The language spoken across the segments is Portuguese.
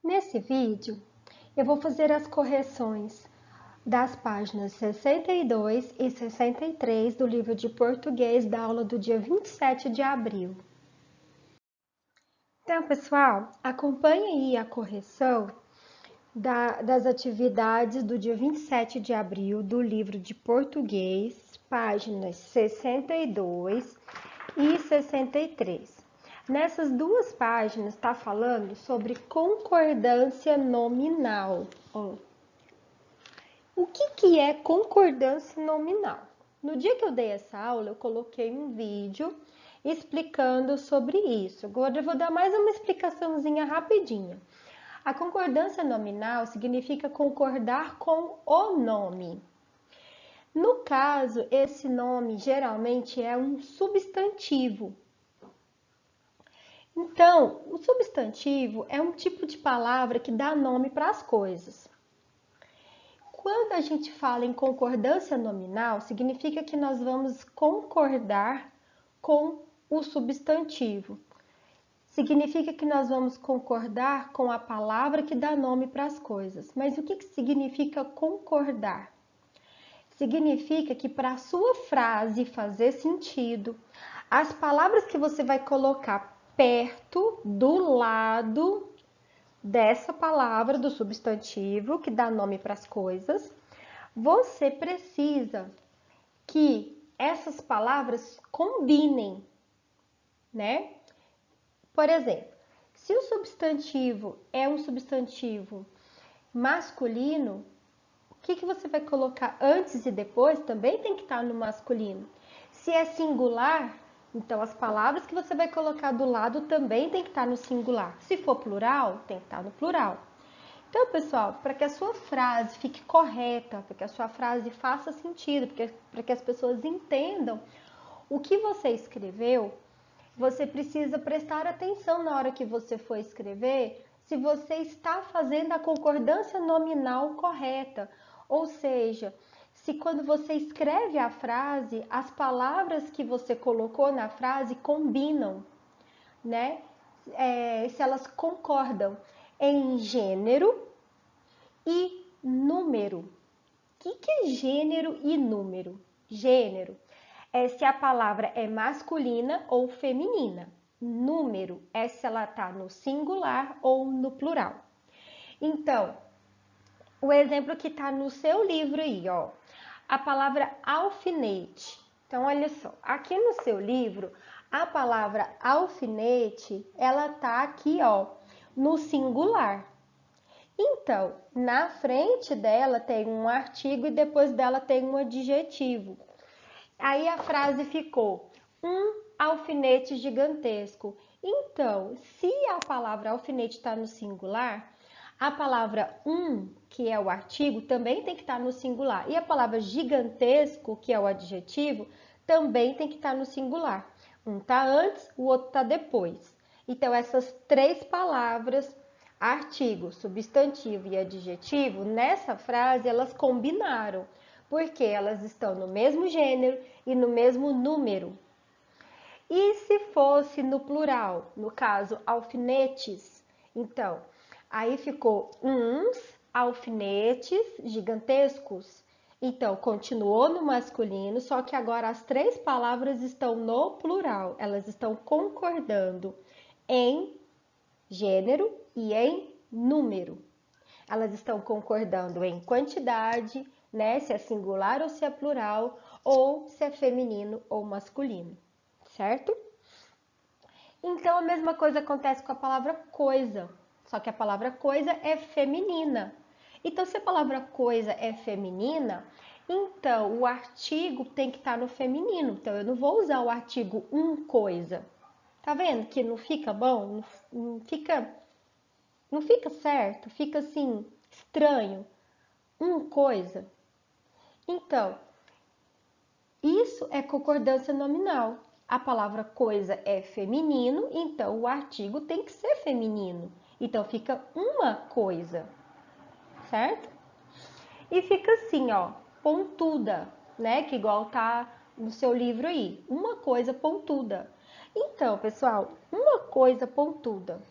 Nesse vídeo, eu vou fazer as correções das páginas 62 e 63 do livro de português da aula do dia 27 de abril. Então, pessoal, acompanhe aí a correção das atividades do dia 27 de abril do livro de português, páginas 62 e 63. Nessas duas páginas está falando sobre concordância nominal. O que é concordância nominal? No dia que eu dei essa aula, eu coloquei um vídeo explicando sobre isso. Agora eu vou dar mais uma explicaçãozinha rapidinha. A concordância nominal significa concordar com o nome. No caso, esse nome geralmente é um substantivo. Então, o substantivo é um tipo de palavra que dá nome para as coisas. Quando a gente fala em concordância nominal, significa que nós vamos concordar com o substantivo. Significa que nós vamos concordar com a palavra que dá nome para as coisas. Mas o que significa concordar? Significa que para a sua frase fazer sentido, as palavras que você vai colocar perto, do lado dessa palavra, do substantivo, que dá nome para as coisas, você precisa que essas palavras combinem, né? Por exemplo, se o substantivo é um substantivo masculino, o que você vai colocar antes e depois também tem que estar no masculino. Se é singular, então as palavras que você vai colocar do lado também tem que estar no singular. Se for plural, tem que estar no plural. Então, pessoal, para que a sua frase fique correta, para que a sua frase faça sentido, para que as pessoas entendam o que você escreveu, você precisa prestar atenção na hora que você for escrever se você está fazendo a concordância nominal correta. Ou seja, se quando você escreve a frase, as palavras que você colocou na frase combinam, né? Se elas concordam em gênero e número. O que é gênero e número? Gênero é se a palavra é masculina ou feminina. Número é se ela está no singular ou no plural. Então, o exemplo que está no seu livro aí, ó, a palavra alfinete. Então, olha só, aqui no seu livro, a palavra alfinete, ela tá aqui, ó, no singular. Então, na frente dela tem um artigo e depois dela tem um adjetivo. Aí a frase ficou, um alfinete gigantesco. Então, se a palavra alfinete está no singular, a palavra que é o artigo, também tem que estar no singular. E a palavra gigantesco, que é o adjetivo, também tem que estar no singular. Um está antes, o outro está depois. Então, essas três palavras, artigo, substantivo e adjetivo, nessa frase, elas combinaram, porque elas estão no mesmo gênero e no mesmo número. E se fosse no plural, no caso, alfinetes, então, aí ficou uns alfinetes gigantescos. Então, continuou no masculino, só que agora as três palavras estão no plural. Elas estão concordando em gênero e em número. Elas estão concordando em quantidade, né? Se é singular ou se é plural, ou se é feminino ou masculino, certo? Então, a mesma coisa acontece com a palavra coisa, só que a palavra coisa é feminina. Então, se a palavra coisa é feminina, então o artigo tem que estar no feminino. Então, eu não vou usar o artigo coisa. Tá vendo que não fica bom? Não fica certo? Fica assim, estranho. Coisa. Então, isso é concordância nominal. A palavra coisa é feminino, então o artigo tem que ser feminino. Então, fica uma coisa, certo? E fica assim, ó, pontuda, né? Que igual tá no seu livro aí. Uma coisa pontuda. Então, pessoal, uma coisa pontuda.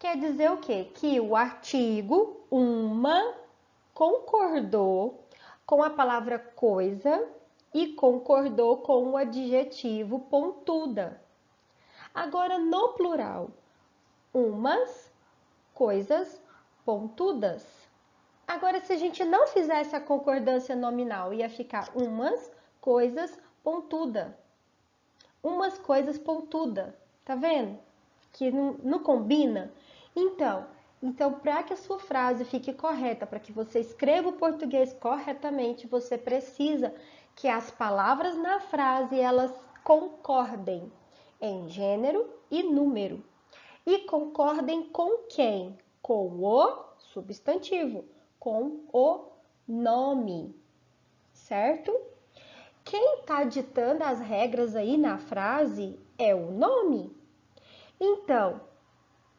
quer dizer o quê? Que o artigo uma concordou com a palavra coisa e concordou com o adjetivo pontuda. Agora, no plural, umas coisas pontudas. Agora, se a gente não fizesse a concordância nominal, ia ficar umas coisas pontuda. Umas coisas pontuda. Tá vendo? Que não combina? Então, para que a sua frase fique correta, para que você escreva o português corretamente, você precisa que as palavras na frase elas concordem em gênero e número. E concordem com quem? Com o substantivo, com o nome, certo? Quem está ditando as regras aí na frase é o nome. Então,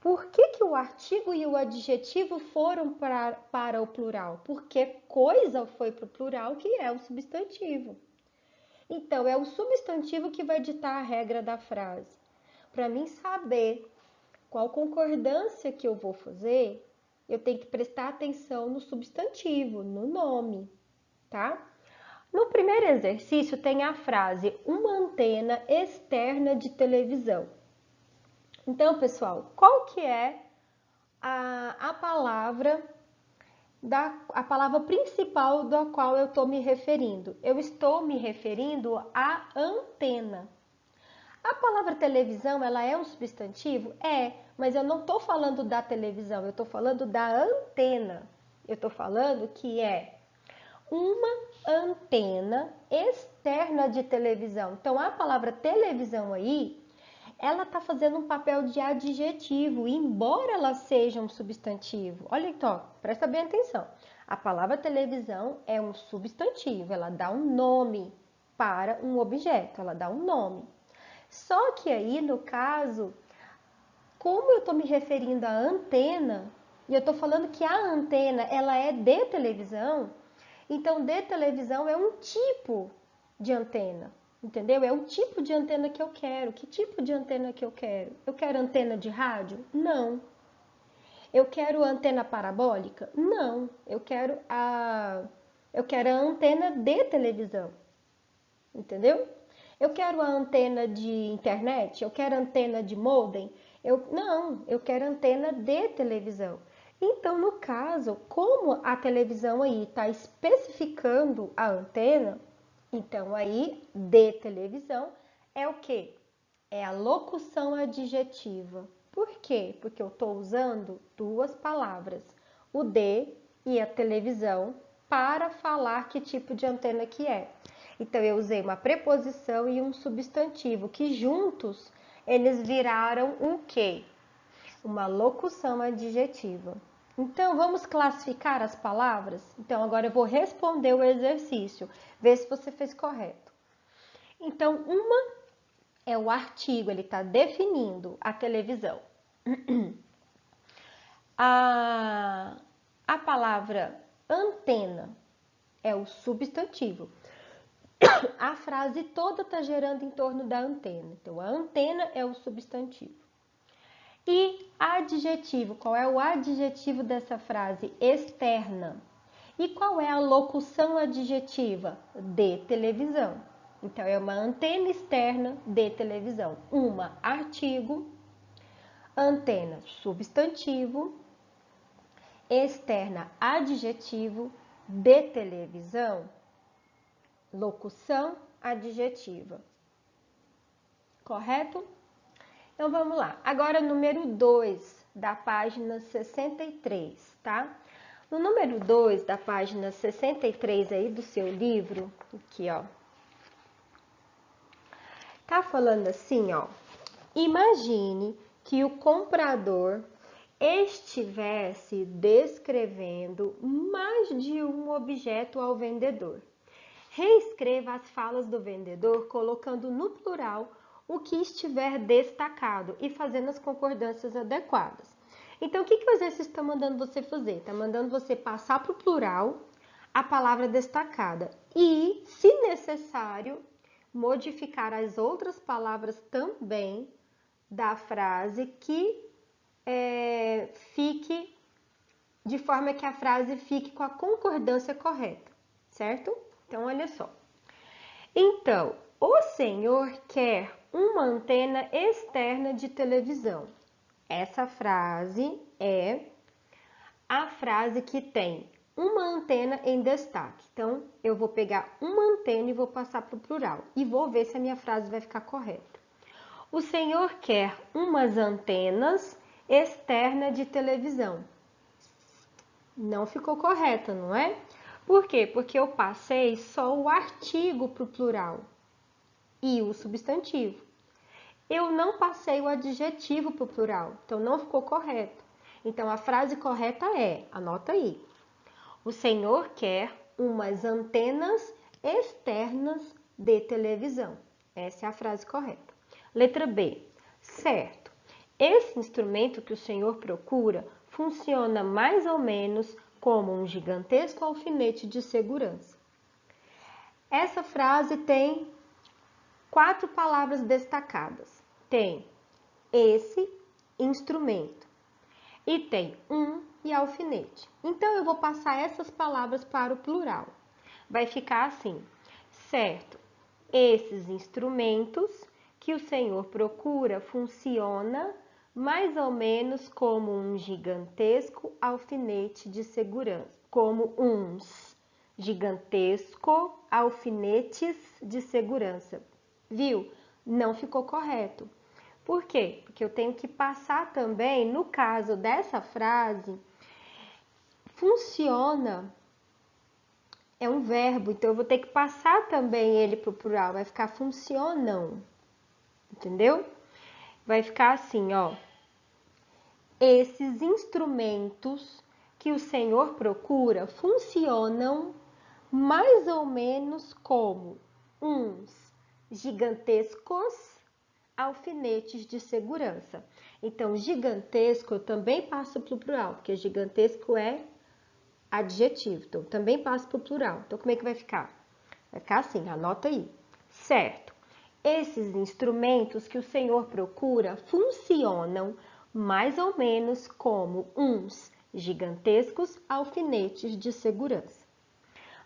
por que o artigo e o adjetivo foram para o plural? Porque coisa foi para o plural, que é o substantivo. Então, é o substantivo que vai ditar a regra da frase. Para mim saber qual concordância que eu vou fazer, eu tenho que prestar atenção no substantivo, no nome, tá? No primeiro exercício tem a frase uma antena externa de televisão. Então, pessoal, qual que é a palavra principal da qual eu estou me referindo? Eu estou me referindo à antena. A palavra televisão, ela é um substantivo? É, mas eu não estou falando da televisão, eu estou falando da antena. Eu estou falando que é uma antena externa de televisão. Então, a palavra televisão aí, ela está fazendo um papel de adjetivo, embora ela seja um substantivo. Olha então, presta bem atenção. A palavra televisão é um substantivo, ela dá um nome para um objeto, ela dá um nome. Só que aí, no caso, como eu estou me referindo à antena, e eu estou falando que a antena, ela é de televisão, então de televisão é um tipo de antena, entendeu? É o tipo de antena que eu quero. Que tipo de antena que eu quero? Eu quero antena de rádio? Não. Eu quero antena parabólica? Não. Eu quero a antena de televisão, entendeu? Eu quero a antena de internet? Eu quero antena de modem? Não, eu quero antena de televisão. Então, no caso, como a televisão aí está especificando a antena, então aí de televisão é o quê? É a locução adjetiva. Por quê? Porque eu estou usando duas palavras, o de e a televisão, para falar que tipo de antena que é. Então, eu usei uma preposição e um substantivo, que juntos eles viraram um quê? Uma locução adjetiva. Então, vamos classificar as palavras? Então, agora eu vou responder o exercício, ver se você fez correto. Então, uma é o artigo, ele está definindo a televisão. A palavra antena é o substantivo. A frase toda está girando em torno da antena. Então, a antena é o substantivo. E adjetivo, qual é o adjetivo dessa frase? Externa. E qual é a locução adjetiva? De televisão. Então, é uma antena externa de televisão. Uma, artigo, antena, substantivo, externa, adjetivo, de televisão, locução adjetiva. Correto? Então, vamos lá. Agora, número 2 da página 63, tá? No número 2 da página 63 aí do seu livro, aqui, ó, tá falando assim, ó. Imagine que o comprador estivesse descrevendo mais de um objeto ao vendedor. Reescreva as falas do vendedor colocando no plural o que estiver destacado e fazendo as concordâncias adequadas. Então, o que o exercício está mandando você fazer? Está mandando você passar para o plural a palavra destacada e, se necessário, modificar as outras palavras também da frase que de forma que a frase fique com a concordância correta, certo? Então, olha só. Então, o senhor quer uma antena externa de televisão. Essa frase é a frase que tem uma antena em destaque. Então, eu vou pegar uma antena e vou passar para o plural. E vou ver se a minha frase vai ficar correta. O senhor quer umas antenas externas de televisão. Não ficou correta, não é? Por quê? Porque eu passei só o artigo para o plural e o substantivo. Eu não passei o adjetivo para o plural, então não ficou correto. Então, a frase correta é, anota aí, o senhor quer umas antenas externas de televisão. Essa é a frase correta. Letra B, certo. Esse instrumento que o senhor procura funciona mais ou menos como um gigantesco alfinete de segurança. Essa frase tem 4 palavras destacadas. Tem esse instrumento e tem e alfinete. Então, eu vou passar essas palavras para o plural. Vai ficar assim, certo? Esses instrumentos que o senhor procura funciona mais ou menos como um gigantesco alfinete de segurança, como uns gigantesco alfinetes de segurança. Viu? Não ficou correto. Por quê? Porque eu tenho que passar também, no caso dessa frase, funciona é um verbo, então eu vou ter que passar também ele para o plural, vai ficar funcionam, entendeu? Vai ficar assim, ó. Esses instrumentos que o senhor procura funcionam mais ou menos como uns gigantescos alfinetes de segurança. Então, gigantesco eu também passo para o plural, porque gigantesco é adjetivo, então também passo para o plural. Então, como é que vai ficar? Vai ficar assim, anota aí. Certo. Esses instrumentos que o senhor procura funcionam mais ou menos como uns gigantescos alfinetes de segurança.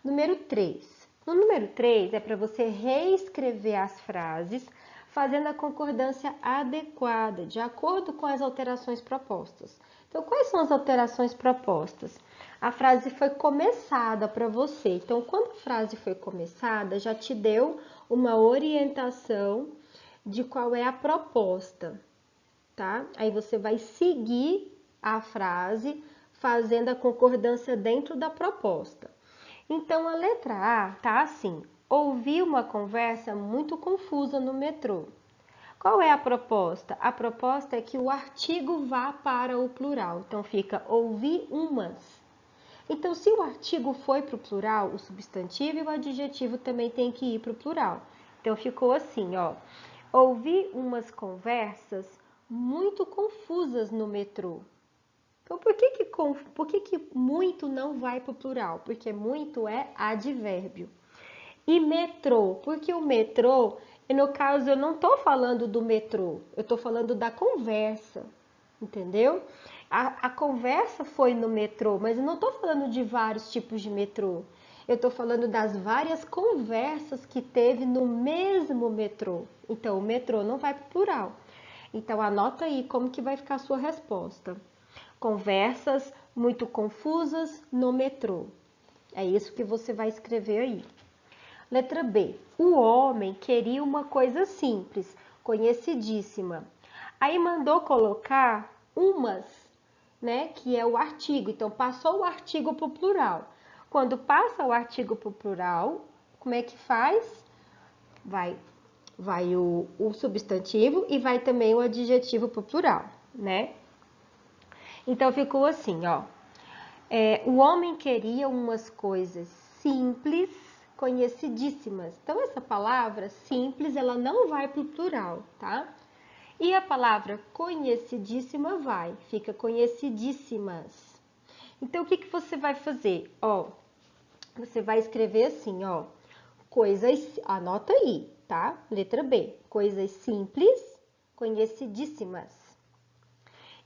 Número 3. No número 3 é para você reescrever as frases fazendo a concordância adequada, de acordo com as alterações propostas. Então, quais são as alterações propostas? A frase foi começada para você. Então, quando a frase foi começada, já te deu uma orientação de qual é a proposta, tá? Aí você vai seguir a frase fazendo a concordância dentro da proposta. Então, a letra A tá assim: ouvi uma conversa muito confusa no metrô. Qual é a proposta? A proposta é que o artigo vá para o plural. Então, fica ouvi umas. Então, se o artigo foi para o plural, o substantivo e o adjetivo também tem que ir para o plural. Então, ficou assim, ó. Ouvi umas conversas muito confusas no metrô. Então, por que muito não vai para o plural? Porque muito é advérbio. E metrô, porque o metrô, no caso, eu não estou falando do metrô, eu estou falando da conversa, entendeu? A conversa foi no metrô, mas eu não estou falando de vários tipos de metrô. Eu estou falando das várias conversas que teve no mesmo metrô. Então, o metrô não vai para o plural. Então, anota aí como que vai ficar a sua resposta. Conversas muito confusas no metrô. É isso que você vai escrever aí. Letra B. O homem queria uma coisa simples, conhecidíssima. Aí mandou colocar umas, né? Que é o artigo. Então, passou o artigo para o plural. Quando passa o artigo para o plural, como é que faz? Vai o substantivo e vai também o adjetivo para o plural, né? Então, ficou assim, ó. O homem queria umas coisas simples, conhecidíssimas. Então, essa palavra simples, ela não vai para o plural, tá? E a palavra conhecidíssima vai, fica conhecidíssimas. Então, o que você vai fazer? Ó, você vai escrever assim, ó, coisas, anota aí, tá? Letra B, coisas simples, conhecidíssimas.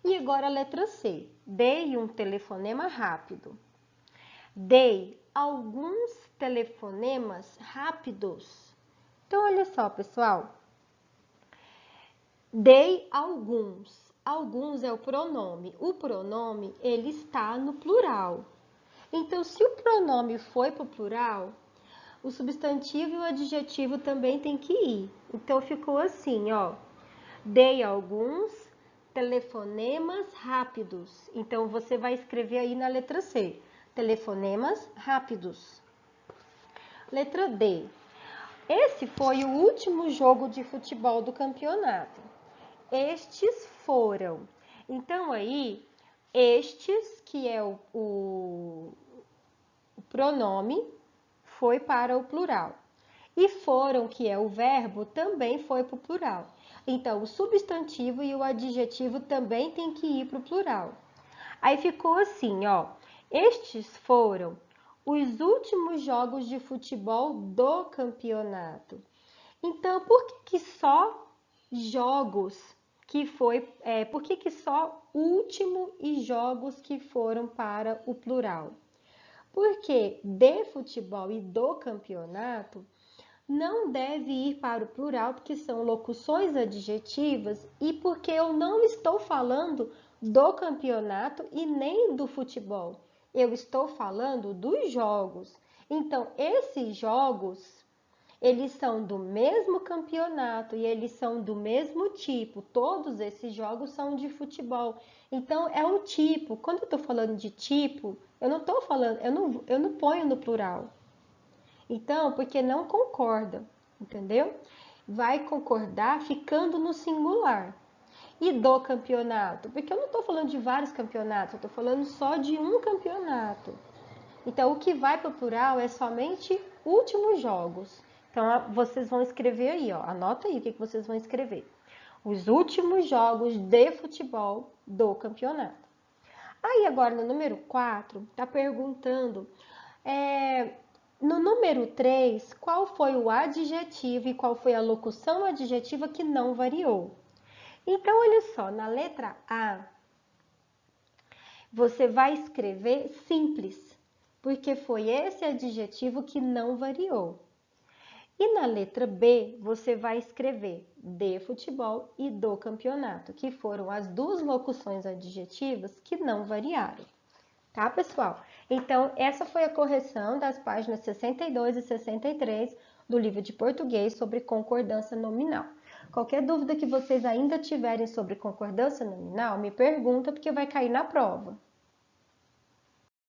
E agora a letra C. Dei um telefonema rápido. Dei alguns telefonemas rápidos. Então, olha só, pessoal. Dei alguns. Alguns é o pronome. O pronome, ele está no plural. Então, se o pronome foi para o plural, o substantivo e o adjetivo também tem que ir. Então, ficou assim, ó. Dei alguns telefonemas rápidos. Então, você vai escrever aí na letra C. Telefonemas rápidos. Letra D. Esse foi o último jogo de futebol do campeonato. Estes foram. Então, aí, estes, que é o pronome, foi para o plural. E foram, que é o verbo, também foi para o plural. Então, o substantivo e o adjetivo também tem que ir para o plural. Aí ficou assim, ó. Estes foram os últimos jogos de futebol do campeonato. Então, por que só jogos que foi... por que só último e jogos que foram para o plural? Porque de futebol e do campeonato não deve ir para o plural, porque são locuções adjetivas e porque eu não estou falando do campeonato e nem do futebol. Eu estou falando dos jogos. Então, esses jogos, eles são do mesmo campeonato e eles são do mesmo tipo. Todos esses jogos são de futebol. Então, é um tipo. Quando eu estou falando de tipo, eu não estou falando, eu não ponho no plural. Então, porque não concorda, entendeu? Vai concordar ficando no singular. E do campeonato? Porque eu não estou falando de vários campeonatos, eu estou falando só de um campeonato. Então, o que vai para o plural é somente últimos jogos. Então, vocês vão escrever aí, ó. Anota aí o que vocês vão escrever. Os últimos jogos de futebol do campeonato. Aí, agora, no número 4, está perguntando... No número 3, qual foi o adjetivo e qual foi a locução adjetiva que não variou? Então, olha só, na letra A, você vai escrever simples, porque foi esse adjetivo que não variou. E na letra B, você vai escrever de futebol e do campeonato, que foram as duas locuções adjetivas que não variaram. Tá, pessoal? Então, essa foi a correção das páginas 62 e 63 do livro de português sobre concordância nominal. Qualquer dúvida que vocês ainda tiverem sobre concordância nominal, me pergunta porque vai cair na prova.